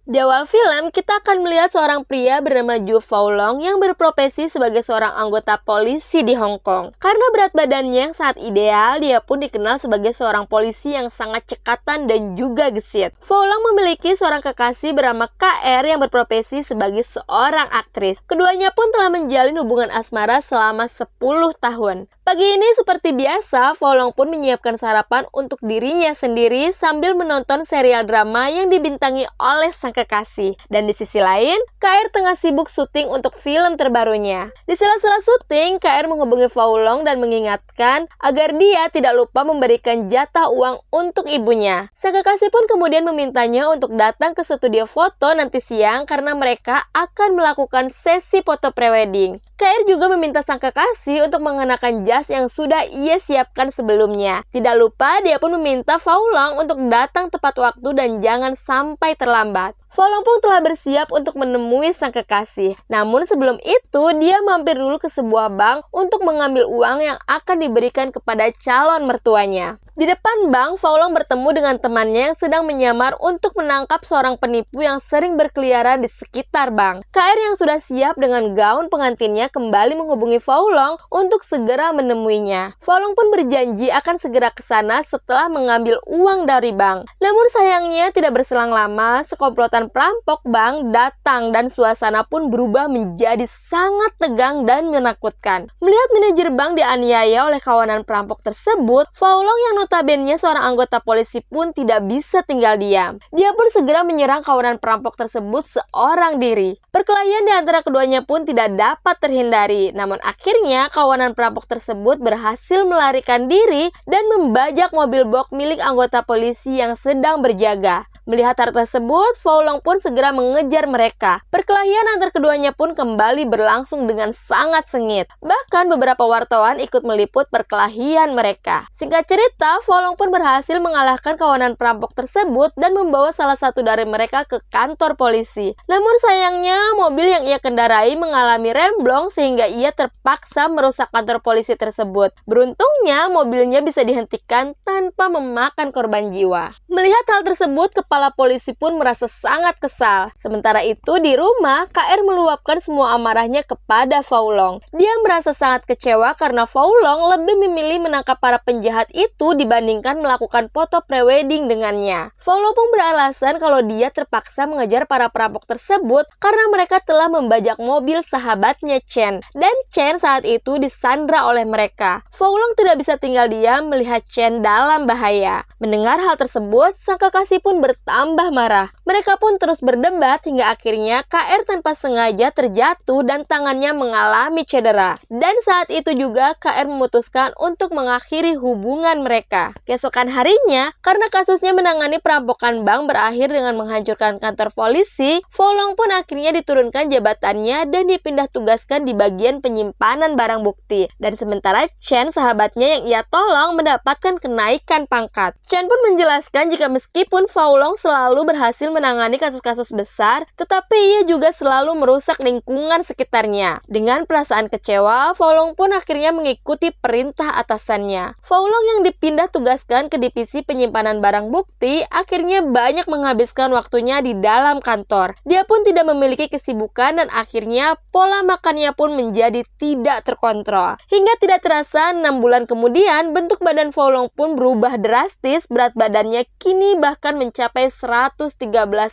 Di awal film, kita akan melihat seorang pria bernama Ju Faolong yang berprofesi sebagai seorang anggota polisi di Hong Kong. Karena berat badannya yang sangat ideal, dia pun dikenal sebagai seorang polisi yang sangat cekatan dan juga gesit. Faolong memiliki seorang kekasih bernama KR yang berprofesi sebagai seorang aktris. Keduanya pun telah menjalin hubungan asmara selama 10 tahun. Pagi ini seperti biasa, Faolong pun menyiapkan sarapan untuk dirinya sendiri sambil menonton serial drama yang dibintangi oleh sang kekasih. Dan di sisi lain, KR tengah sibuk syuting untuk film terbarunya. Di sela-sela syuting, KR menghubungi Faolong dan mengingatkan agar dia tidak lupa memberikan jatah uang untuk ibunya. Sang kekasih pun kemudian memintanya untuk datang ke studio foto nanti siang karena mereka akan melakukan sesi foto prewedding. KR juga meminta sang kekasih untuk mengenakan jas yang sudah ia siapkan sebelumnya. Tidak lupa, dia pun meminta Faolong untuk datang tepat waktu dan jangan sampai terlambat. Faolong pun telah bersiap untuk menemui sang kekasih. Namun sebelum itu, dia mampir dulu ke sebuah bank untuk mengambil uang yang akan diberikan kepada calon mertuanya. Di depan bank, Faolong bertemu dengan temannya yang sedang menyamar untuk menangkap seorang penipu yang sering berkeliaran di sekitar bank. KR yang sudah siap dengan gaun pengantinnya kembali menghubungi Faolong untuk segera menemuinya. Faolong pun berjanji akan segera ke sana setelah mengambil uang dari bank. Namun sayangnya tidak berselang lama, sekomplotan perampok bank datang dan suasana pun berubah menjadi sangat tegang dan menakutkan. Melihat manajer bank dianiaya oleh kawanan perampok tersebut, Faolong yang notabene seorang anggota polisi pun tidak bisa tinggal diam. Dia pun segera menyerang kawanan perampok tersebut seorang diri. Perkelahian di antara keduanya pun tidak dapat terhindari. Namun akhirnya kawanan perampok tersebut berhasil melarikan diri dan membajak mobil box milik anggota polisi yang sedang berjaga. Melihat hal tersebut, Faolong pun segera mengejar mereka. Perkelahian antar keduanya pun kembali berlangsung dengan sangat sengit. Bahkan beberapa wartawan ikut meliput perkelahian mereka. Singkat cerita, Faolong pun berhasil mengalahkan kawanan perampok tersebut dan membawa salah satu dari mereka ke kantor polisi. Namun sayangnya, mobil yang ia kendarai mengalami remblong sehingga ia terpaksa merusak kantor polisi tersebut. Beruntungnya, mobilnya bisa dihentikan tanpa memakan korban jiwa. Melihat hal tersebut, kepala polisi pun merasa sangat kesal. Sementara itu di rumah, KR meluapkan semua amarahnya kepada Faolong. Dia merasa sangat kecewa karena Faolong lebih memilih menangkap para penjahat itu dibandingkan melakukan foto prewedding dengannya. Faolong pun beralasan kalau dia terpaksa mengejar para perampok tersebut karena mereka telah membajak mobil sahabatnya Chen. Dan Chen saat itu disandra oleh mereka. Faolong tidak bisa tinggal diam melihat Chen dalam bahaya. Mendengar hal tersebut, sang kekasih pun bertambah marah. Mereka pun terus berdebat hingga akhirnya KR tanpa sengaja terjatuh dan tangannya mengalami cedera. Dan saat itu juga KR memutuskan untuk mengakhiri hubungan mereka. Keesokan harinya, karena kasusnya menangani perampokan bank berakhir dengan menghancurkan kantor polisi, Faolong pun akhirnya diturunkan jabatannya dan dipindah tugaskan di bagian penyimpanan barang bukti. Dan sementara Chen, sahabatnya yang ia tolong, mendapatkan kenaikan pangkat. Chen pun menjelaskan jika meskipun Faolong selalu berhasil menangani kasus-kasus besar, tetapi ia juga selalu merusak lingkungan sekitarnya. Dengan perasaan kecewa, Faolong pun akhirnya mengikuti perintah atasannya. Faolong yang dipindah tugaskan ke divisi penyimpanan barang bukti akhirnya banyak menghabiskan waktunya di dalam kantor. Dia pun tidak memiliki kesibukan dan akhirnya pola makannya pun menjadi tidak terkontrol. Hingga tidak terasa 6 bulan kemudian, bentuk badan Faolong pun berubah drastis. Berat badannya kini bahkan mencapai 113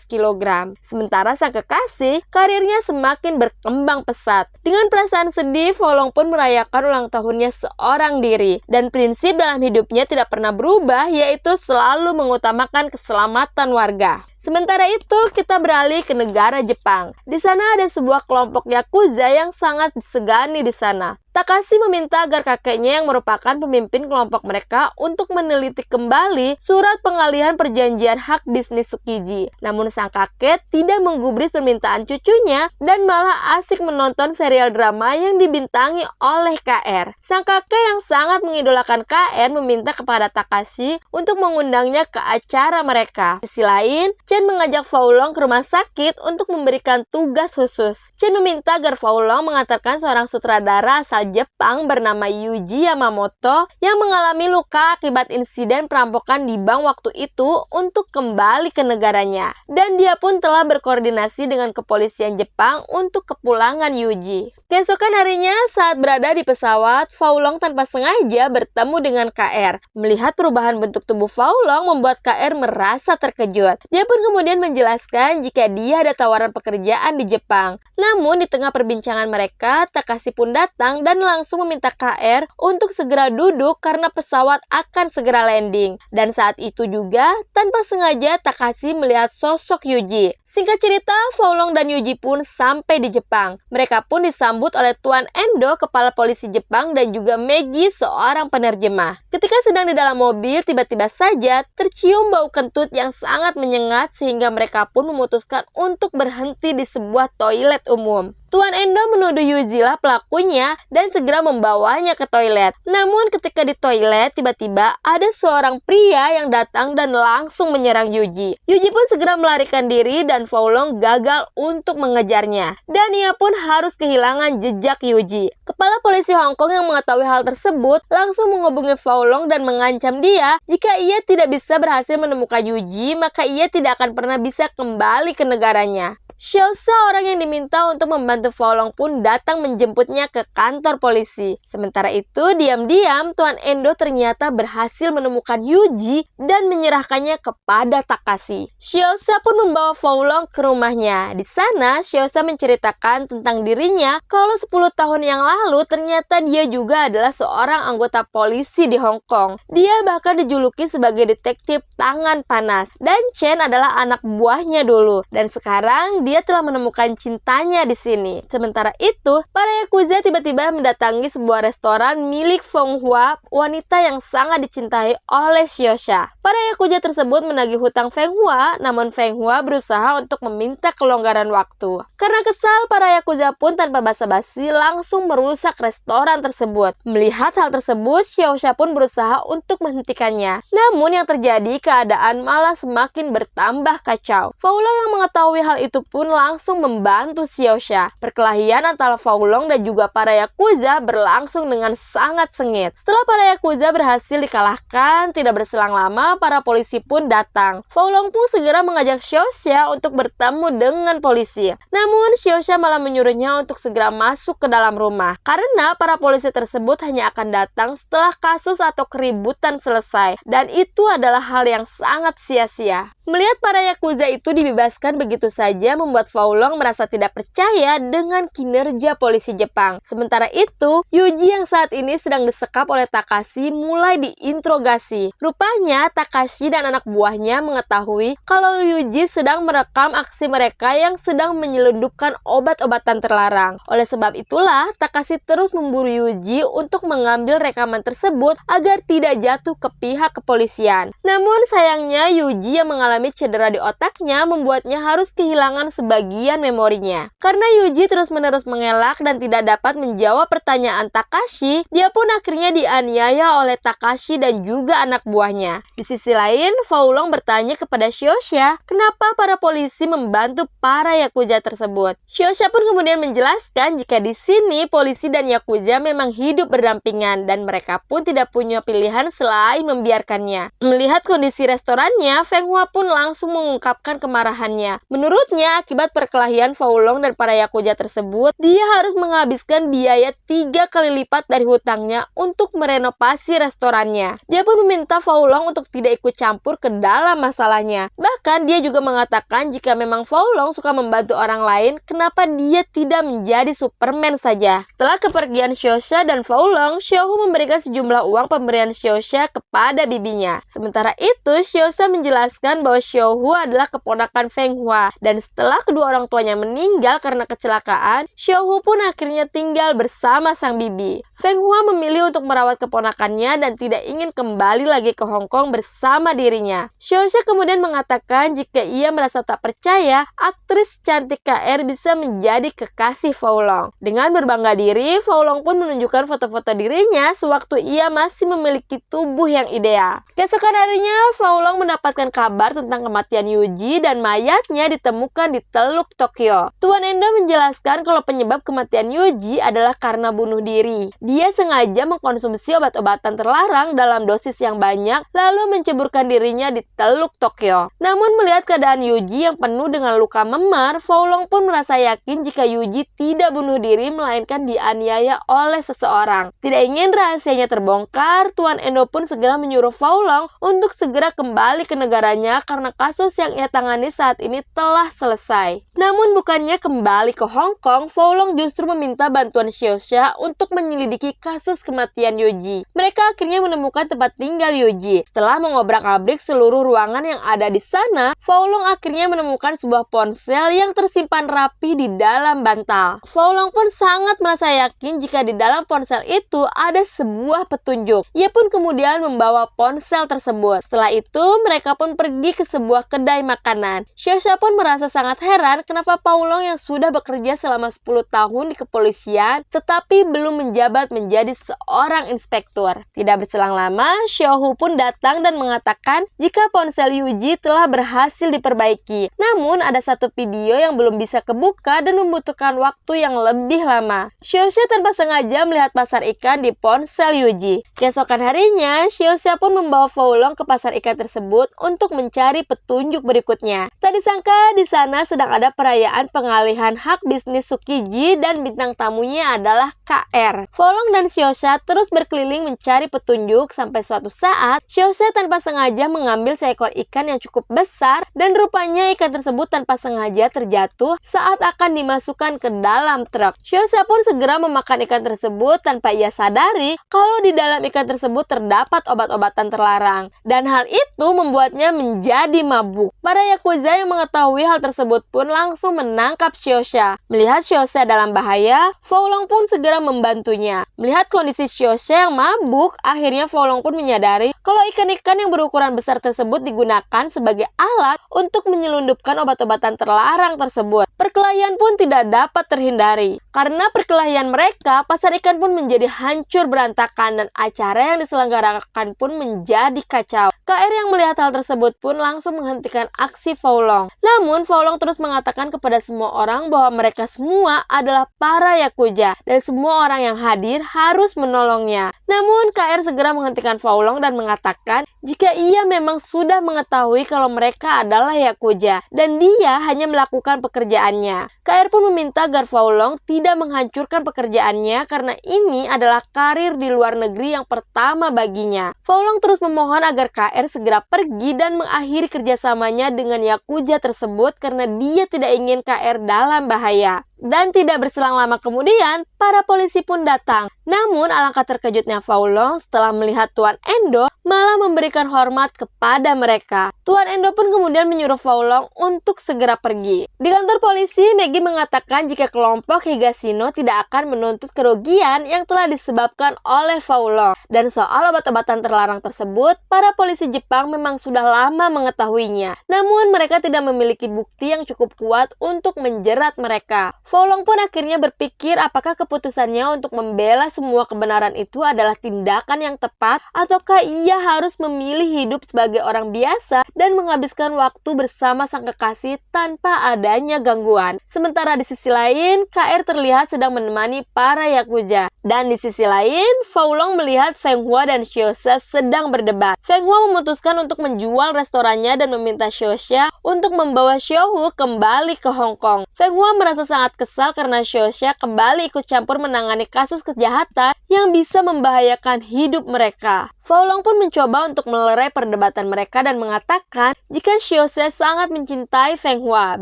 kg. Sementara sang kekasih, karirnya semakin berkembang pesat. Dengan perasaan sedih, Faolong pun merayakan ulang tahunnya seorang diri. Dan prinsip dalam hidupnya tidak pernah berubah, yaitu selalu mengutamakan keselamatan warga. Sementara itu, kita beralih ke negara Jepang. Di sana ada sebuah kelompok Yakuza yang sangat disegani di sana. Takashi meminta agar kakeknya yang merupakan pemimpin kelompok mereka untuk meneliti kembali surat pengalihan perjanjian hak bisnis Tsukiji. Namun sang kakek tidak menggubris permintaan cucunya dan malah asik menonton serial drama yang dibintangi oleh KR. Sang kakek yang sangat mengidolakan KR meminta kepada Takashi untuk mengundangnya ke acara mereka. Di sisi lain, Chen mengajak Faolong ke rumah sakit untuk memberikan tugas khusus. Chen meminta agar Faolong mengantarkan seorang sutradara asal Jepang bernama Yuji Yamamoto yang mengalami luka akibat insiden perampokan di bank waktu itu untuk kembali ke negaranya. Dan dia pun telah berkoordinasi dengan kepolisian Jepang untuk kepulangan Yuji. Keesokan harinya, saat berada di pesawat, Faolong tanpa sengaja bertemu dengan KR. Melihat perubahan bentuk tubuh Faolong membuat KR merasa terkejut. Dia pun kemudian menjelaskan jika dia ada tawaran pekerjaan di Jepang. Namun di tengah perbincangan mereka, Takashi pun datang dan langsung meminta KR untuk segera duduk karena pesawat akan segera landing. Dan saat itu juga, tanpa sengaja Takashi melihat sosok Yuji. Singkat cerita, Faolong dan Yuji pun sampai di Jepang. Mereka pun disambut oleh Tuan Endo, kepala polisi Jepang, dan juga Maggie, seorang penerjemah. Ketika sedang di dalam mobil, tiba-tiba saja tercium bau kentut yang sangat menyengat sehingga mereka pun memutuskan untuk berhenti di sebuah toilet umum. Tuan Endo menuduh Yuji lah pelakunya dan segera membawanya ke toilet. Namun ketika di toilet, tiba-tiba ada seorang pria yang datang dan langsung menyerang Yuji. Yuji pun segera melarikan diri dan Faolong gagal untuk mengejarnya. Dan ia pun harus kehilangan jejak Yuji. Kepala polisi Hong Kong yang mengetahui hal tersebut langsung menghubungi Faolong dan mengancam dia jika ia tidak bisa berhasil menemukan Yuji, maka ia tidak akan pernah bisa kembali ke negaranya. Xiaosha, orang yang diminta untuk membantu Faolong, pun datang menjemputnya ke kantor polisi. Sementara itu, diam-diam Tuan Endo ternyata berhasil menemukan Yuji dan menyerahkannya kepada Takashi. Xiaosha pun membawa Faolong ke rumahnya. Di sana, Xiaosha menceritakan tentang dirinya kalau 10 tahun yang lalu ternyata dia juga adalah seorang anggota polisi di Hong Kong. Dia bahkan dijuluki sebagai detektif tangan panas. Dan Chen adalah anak buahnya dulu. Dan sekarang dia telah menemukan cintanya di sini. Sementara itu, para yakuza tiba-tiba mendatangi sebuah restoran milik Feng Hua, wanita yang sangat dicintai oleh Xiaosha. Para yakuza tersebut menagih hutang Feng Hua, namun Feng Hua berusaha untuk meminta kelonggaran waktu. Karena kesal, para yakuza pun tanpa basa-basi langsung merusak restoran tersebut. Melihat hal tersebut, Xiaosha pun berusaha untuk menghentikannya. Namun yang terjadi, keadaan malah semakin bertambah kacau. Faolong yang mengetahui hal itu pun langsung membantu Xiaosha. Perkelahian antara Faolong dan juga para yakuza berlangsung dengan sangat sengit. Setelah para yakuza berhasil dikalahkan, tidak berselang lama para polisi pun datang. Faolong pun segera mengajak Xiaosha untuk bertemu dengan polisi. Namun Xiaosha malah menyuruhnya untuk segera masuk ke dalam rumah. Karena para polisi tersebut hanya akan datang setelah kasus atau keributan selesai. Dan itu adalah hal yang sangat sia-sia. Melihat para yakuza itu dibebaskan begitu saja membuat Faolong merasa tidak percaya dengan kinerja polisi Jepang. Sementara itu, Yuji yang saat ini sedang disekap oleh Takashi mulai diinterogasi. Rupanya Takashi dan anak buahnya mengetahui kalau Yuji sedang merekam aksi mereka yang sedang menyelundupkan obat-obatan terlarang. Oleh sebab itulah, Takashi terus memburu Yuji untuk mengambil rekaman tersebut agar tidak jatuh ke pihak kepolisian. Namun sayangnya Yuji yang mengalami cedera di otaknya membuatnya harus kehilangan sebagian memorinya. Karena Yuji terus-menerus mengelak dan tidak dapat menjawab pertanyaan Takashi, dia pun akhirnya dianiaya oleh Takashi dan juga anak buahnya. Di sisi lain, Faolong bertanya kepada Xiaosha, kenapa para polisi membantu para yakuza tersebut. Xiaosha pun kemudian menjelaskan jika di sini polisi dan yakuza memang hidup berdampingan dan mereka pun tidak punya pilihan selain membiarkannya. Melihat kondisi restorannya, Feng Hua pun langsung mengungkapkan kemarahannya. Menurutnya, akibat perkelahian Faolong dan para yakuza tersebut, dia harus menghabiskan biaya 3 kali lipat dari hutangnya untuk merenovasi restorannya. Dia pun meminta Faolong untuk tidak ikut campur ke dalam masalahnya. Bahkan dia juga mengatakan jika memang Faolong suka membantu orang lain, kenapa dia tidak menjadi Superman saja. Setelah kepergian Xiaosha dan Faolong, Xiaohu memberikan sejumlah uang pemberian Xiaosha kepada bibinya. Sementara itu, Xiaosha menjelaskan bahwa Xiaohu adalah keponakan Feng Hua. Dan setelah Setelah kedua orang tuanya meninggal karena kecelakaan, Xiaohu pun akhirnya tinggal bersama sang bibi. Feng Hua memilih untuk merawat keponakannya dan tidak ingin kembali lagi ke Hong Kong bersama dirinya. Xiaoxia kemudian mengatakan jika ia merasa tak percaya, aktris cantik KR bisa menjadi kekasih Faolong. Dengan berbangga diri, Faolong pun menunjukkan foto-foto dirinya sewaktu ia masih memiliki tubuh yang ideal. Keesokan harinya, Faolong mendapatkan kabar tentang kematian Yuji dan mayatnya ditemukan di Teluk Tokyo. Tuan Endo menjelaskan kalau penyebab kematian Yuji adalah karena bunuh diri. Dia sengaja mengkonsumsi obat-obatan terlarang dalam dosis yang banyak, lalu menceburkan dirinya di Teluk Tokyo. Namun melihat keadaan Yuji yang penuh dengan luka memar, Faolong pun merasa yakin jika Yuji tidak bunuh diri melainkan dianiaya oleh seseorang. Tidak ingin rahasianya terbongkar, Tuan Endo pun segera menyuruh Faolong untuk segera kembali ke negaranya karena kasus yang ia tangani saat ini telah selesai. Namun bukannya kembali ke Hong Kong, Faolong justru meminta bantuan Xiaoxia untuk menyelidiki kasus kematian Yuji. Mereka akhirnya menemukan tempat tinggal Yuji. Setelah mengobrak-abrik seluruh ruangan yang ada di sana, Faolong akhirnya menemukan sebuah ponsel yang tersimpan rapi di dalam bantal. Faolong pun sangat merasa yakin jika di dalam ponsel itu ada sebuah petunjuk. Ia pun kemudian membawa ponsel tersebut. Setelah itu, mereka pun pergi ke sebuah kedai makanan. Xiaoxia pun merasa sangat heran kenapa Faolong yang sudah bekerja selama 10 tahun di kepolisian tetapi belum menjabat menjadi seorang inspektur. Tidak berselang lama, Xiaohu pun datang dan mengatakan jika ponsel Yuji telah berhasil diperbaiki. Namun ada satu video yang belum bisa kebuka dan membutuhkan waktu yang lebih lama. Xiaoxia tanpa sengaja melihat pasar ikan di ponsel Yuji. Keesokan harinya, Xiaoxia pun membawa Faolong ke pasar ikan tersebut untuk mencari petunjuk berikutnya. Tak disangka di sana sedang ada perayaan pengalihan hak bisnis Tsukiji dan bintang tamunya adalah KR. Faolong dan Xiaoxia terus berkeliling mencari petunjuk sampai suatu saat Xiaoxia tanpa sengaja mengambil seekor ikan yang cukup besar dan rupanya ikan tersebut tanpa sengaja terjatuh saat akan dimasukkan ke dalam truk. Xiaoxia pun segera memakan ikan tersebut tanpa ia sadari kalau di dalam ikan tersebut terdapat obat-obatan terlarang dan hal itu membuatnya menjadi mabuk. Para yakuza yang mengetahui hal tersebut pun langsung menangkap Xiaoxia. Melihat Xiaoxia dalam bahaya, Faolong pun segera membantunya. Melihat kondisi Xiaoxia yang mabuk, akhirnya Faolong pun menyadari kalau ikan-ikan yang berukuran besar tersebut digunakan sebagai alat untuk menyelundupkan obat-obatan terlarang tersebut. Perkelahian pun tidak dapat terhindari. Karena perkelahian mereka, pasar ikan pun menjadi hancur berantakan dan acara yang diselenggarakan pun menjadi kacau. KR yang melihat hal tersebut pun langsung menghentikan aksi Faolong. Namun Faolong terus mengatakan kepada semua orang bahwa mereka semua adalah para yakuza dan semua orang yang hadir harus menolongnya. Namun KR segera menghentikan Faolong dan mengatakan jika ia memang sudah mengetahui kalau mereka adalah yakuza dan dia hanya melakukan pekerjaannya. KR pun meminta agar Faolong tidak menghancurkan pekerjaannya karena ini adalah karir di luar negeri yang pertama baginya. Faolong terus memohon agar KR segera pergi dan mengakhiri kerjasamanya dengan yakuza tersebut karena dia tidak ingin KR dalam bahaya. Dan tidak berselang lama kemudian, para polisi pun datang. Namun alangkah terkejutnya Faolong setelah melihat Tuan Endo malah memberikan hormat kepada mereka. Tuan Endo pun kemudian menyuruh Faolong untuk segera pergi. Di kantor polisi, Maggie mengatakan jika kelompok Higashino tidak akan menuntut kerugian yang telah disebabkan oleh Faolong. Dan soal obat-obatan terlarang tersebut, para polisi Jepang memang sudah lama mengetahuinya. Namun mereka tidak memiliki bukti yang cukup kuat untuk menjerat mereka. Faolong pun akhirnya berpikir apakah keputusannya untuk membela semua kebenaran itu adalah tindakan yang tepat ataukah ia harus memilih hidup sebagai orang biasa dan menghabiskan waktu bersama sang kekasih tanpa adanya gangguan. Sementara di sisi lain, KR terlihat sedang menemani para yakuza. Dan di sisi lain, Faolong melihat Feng Hua dan Xiaoxia sedang berdebat. Feng Hua memutuskan untuk menjual restorannya dan meminta Xiaoxia untuk membawa Xiaohu kembali ke Hong Kong. Feng Hua merasa sangat kesal karena Xiaoxia kembali ikut campur menangani kasus kejahatan yang bisa membahayakan hidup mereka. Faolong pun mencoba untuk melerai perdebatan mereka dan mengatakan jika Xiaoxia sangat mencintai Feng Hua.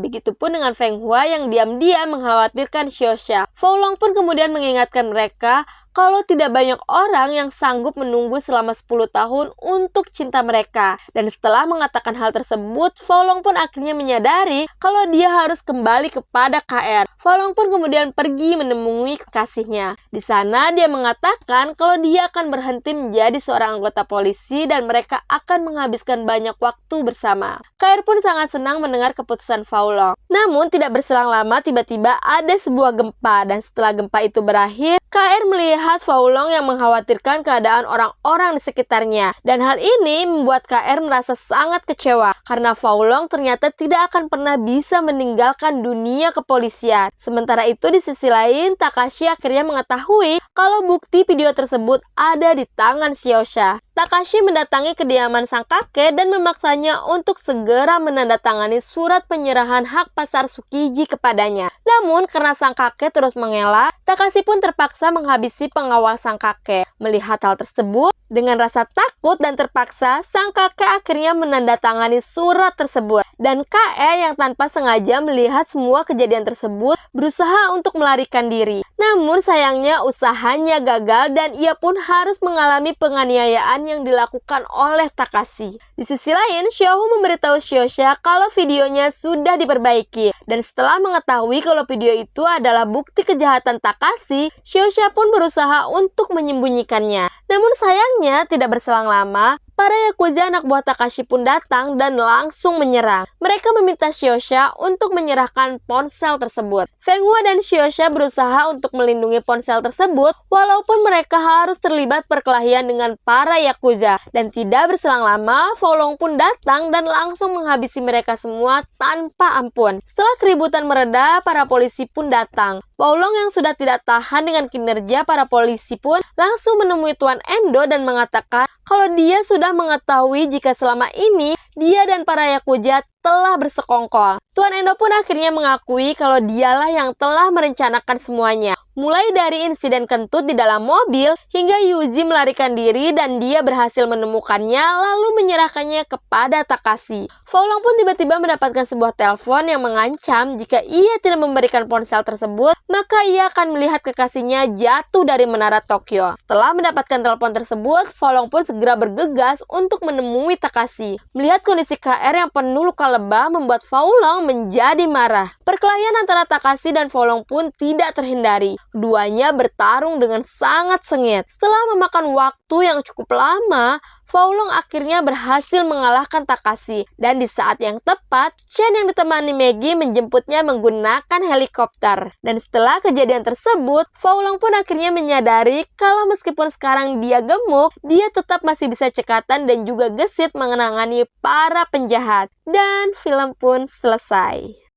Begitupun dengan Feng Hua yang diam-diam mengkhawatirkan Xiaoxia. Faolong pun kemudian mengingatkan mereka kalau tidak banyak orang yang sanggup menunggu selama 10 tahun untuk cinta mereka. Dan setelah mengatakan hal tersebut, Faolong pun akhirnya menyadari kalau dia harus kembali kepada KR. Faolong pun kemudian pergi menemui kekasihnya. Di sana dia mengatakan kalau dia akan berhenti menjadi seorang anggota polisi dan mereka akan menghabiskan banyak waktu bersama. KR pun sangat senang mendengar keputusan Faolong. Namun tidak berselang lama tiba-tiba ada sebuah gempa dan setelah gempa itu berakhir, KR melihat Faolong yang mengkhawatirkan keadaan orang-orang di sekitarnya. Dan hal ini membuat KR merasa sangat kecewa karena Faolong ternyata tidak akan pernah bisa meninggalkan dunia kepolisian. Sementara itu di sisi lain, Takashi akhirnya mengetahui kalau bukti video tersebut ada di tangan Shiosha. Takashi mendatangi kediaman sang kakek dan memaksanya untuk segera menandatangani surat penyerahan hak pasar Tsukiji kepadanya. Namun karena sang kakek terus mengelak, Takashi pun terpaksa menghabisi pengawal sang kakek. Melihat hal tersebut, dengan rasa takut dan terpaksa, sang kakek akhirnya menandatangani surat tersebut. Dan KR yang tanpa sengaja melihat semua kejadian tersebut berusaha untuk melarikan diri. Namun sayangnya usahanya gagal dan ia pun harus mengalami penganiayaan yang dilakukan oleh Takashi. Di sisi lain, Shiohu memberitahu Shiosha kalau videonya sudah diperbaiki. Dan setelah mengetahui kalau video itu adalah bukti kejahatan Takashi, Shiosha pun berusaha untuk menyembunyikannya. Namun sayangnya tidak berselang lama, para Yakuza anak buah Takashi pun datang dan langsung menyerang. Mereka meminta Shiosha untuk menyerahkan ponsel tersebut. Fenghua dan Shiosha berusaha untuk melindungi ponsel tersebut walaupun mereka harus terlibat perkelahian dengan para Yakuza. Dan tidak berselang lama, Faolong pun datang dan langsung menghabisi mereka semua tanpa ampun. Setelah keributan mereda, para polisi pun datang. Faolong yang sudah tidak tahan dengan kinerja para polisi pun langsung menemui Tuan Endo dan mengatakan kalau dia sudah mengetahui jika selama ini dia dan para Yakuza telah bersekongkol. Tuan Endo pun akhirnya mengakui kalau dialah yang telah merencanakan semuanya. Mulai dari insiden kentut di dalam mobil, hingga Yuji melarikan diri dan dia berhasil menemukannya lalu menyerahkannya kepada Takashi. Faolong pun tiba-tiba mendapatkan sebuah telepon yang mengancam jika ia tidak memberikan ponsel tersebut, maka ia akan melihat kekasihnya jatuh dari menara Tokyo. Setelah mendapatkan telepon tersebut, Faolong pun segera bergegas untuk menemui Takashi. Melihat kondisi KR yang penuh luka lebam membuat Faolong menjadi marah. Perkelahian antara Takashi dan Faolong pun tidak terhindari. Keduanya bertarung dengan sangat sengit. Setelah memakan waktu yang cukup lama, Faolong akhirnya berhasil mengalahkan Takashi. Dan di saat yang tepat, Chen yang ditemani Maggie menjemputnya menggunakan helikopter. Dan setelah kejadian tersebut, Faolong pun akhirnya menyadari kalau meskipun sekarang dia gemuk, dia tetap masih bisa cekatan dan juga gesit mengenangani para penjahat. Dan film pun selesai.